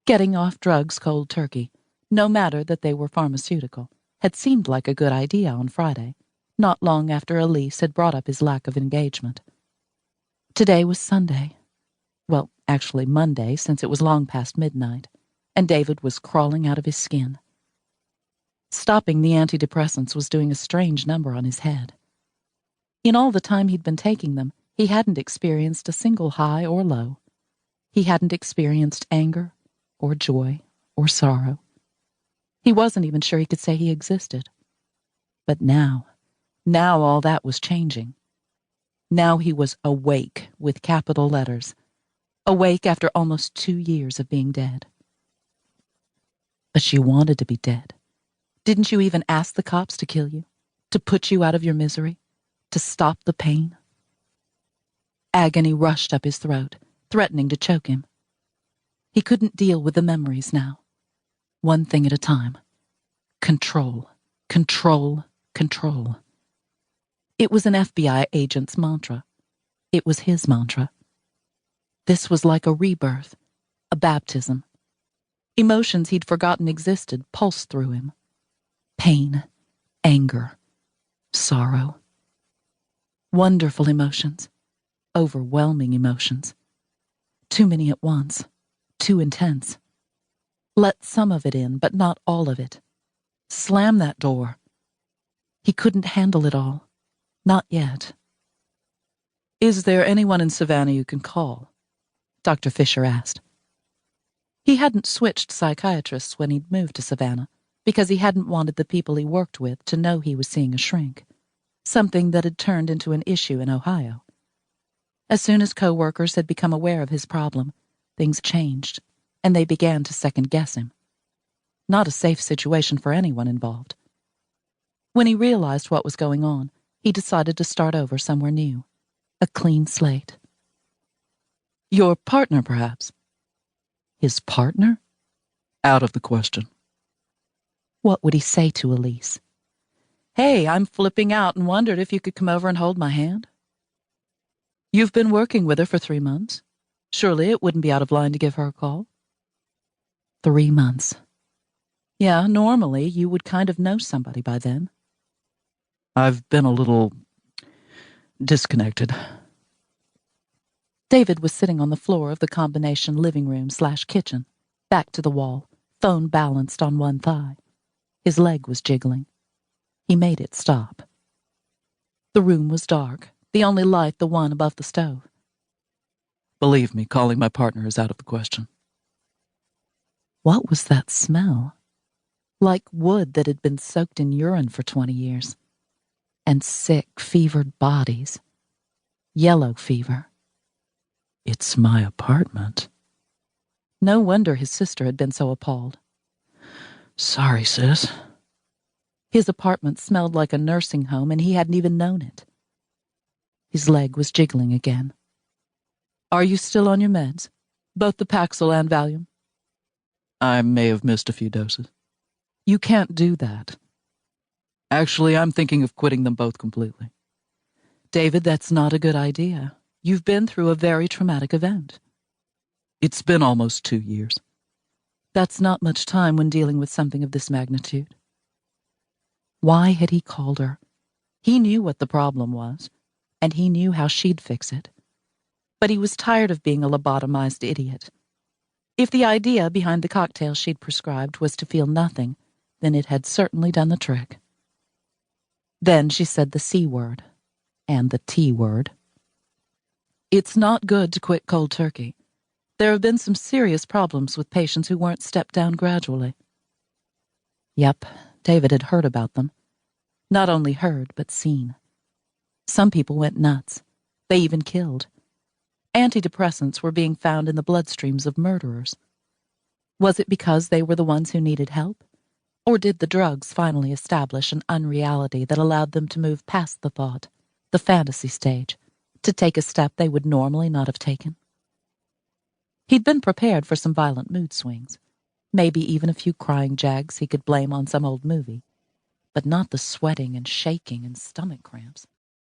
Getting off drugs cold turkey, no matter that they were pharmaceutical, had seemed like a good idea on Friday, not long after Elise had brought up his lack of engagement. Today was Sunday. Well, actually Monday, since it was long past midnight, and David was crawling out of his skin. Stopping the antidepressants was doing a strange number on his head. In all the time he'd been taking them, he hadn't experienced a single high or low. He hadn't experienced anger, or joy, or sorrow. He wasn't even sure he could say he existed. But now all that was changing. Now he was awake with capital letters, awake after almost 2 years of being dead. But you wanted to be dead. Didn't you even ask the cops to kill you, to put you out of your misery, to stop the pain? Agony rushed up his throat, threatening to choke him. He couldn't deal with the memories now. One thing at a time. Control, control, control. It was an FBI agent's mantra. It was his mantra. This was like a rebirth, a baptism. Emotions he'd forgotten existed pulsed through him. Pain, anger, sorrow. Wonderful emotions, overwhelming emotions. Too many at once, too intense. Let some of it in, but not all of it. Slam that door. He couldn't handle it all. Not yet. "Is there anyone in Savannah you can call?" Dr. Fisher asked. He hadn't switched psychiatrists when he'd moved to Savannah, because he hadn't wanted the people he worked with to know he was seeing a shrink, something that had turned into an issue in Ohio. As soon as co-workers had become aware of his problem, things changed, and they began to second-guess him. Not a safe situation for anyone involved. When he realized what was going on, he decided to start over somewhere new, a clean slate. "Your partner, perhaps?" His partner? Out of the question. What would he say to Elise? "Hey, I'm flipping out and wondered if you could come over and hold my hand." "You've been working with her for 3 months. Surely it wouldn't be out of line to give her a call." 3 months. Yeah, normally you would kind of know somebody by then. "I've been a little disconnected." David was sitting on the floor of the combination living room/kitchen, back to the wall, phone balanced on one thigh. His leg was jiggling. He made it stop. The room was dark, the only light the one above the stove. "Believe me, calling my partner is out of the question." What was that smell? Like wood that had been soaked in urine for 20 years. And sick, fevered bodies. Yellow fever. "It's my apartment." No wonder his sister had been so appalled. "Sorry, sis." His apartment smelled like a nursing home, and he hadn't even known it. His leg was jiggling again. "Are you still on your meds? Both the Paxil and Valium?" "I may have missed a few doses." "You can't do that." "Actually, I'm thinking of quitting them both completely." "David, that's not a good idea. You've been through a very traumatic event." "It's been almost 2 years." "That's not much time when dealing with something of this magnitude." Why had he called her? He knew what the problem was, and he knew how she'd fix it. But he was tired of being a lobotomized idiot. If the idea behind the cocktail she'd prescribed was to feel nothing, then it had certainly done the trick. Then she said the C word, and the T word. "It's not good to quit cold turkey. There have been some serious problems with patients who weren't stepped down gradually." Yep, David had heard about them. Not only heard, but seen. Some people went nuts. They even killed. Antidepressants were being found in the bloodstreams of murderers. Was it because they were the ones who needed help? Or did the drugs finally establish an unreality that allowed them to move past the thought, the fantasy stage, to take a step they would normally not have taken? He'd been prepared for some violent mood swings, maybe even a few crying jags he could blame on some old movie, but not the sweating and shaking and stomach cramps.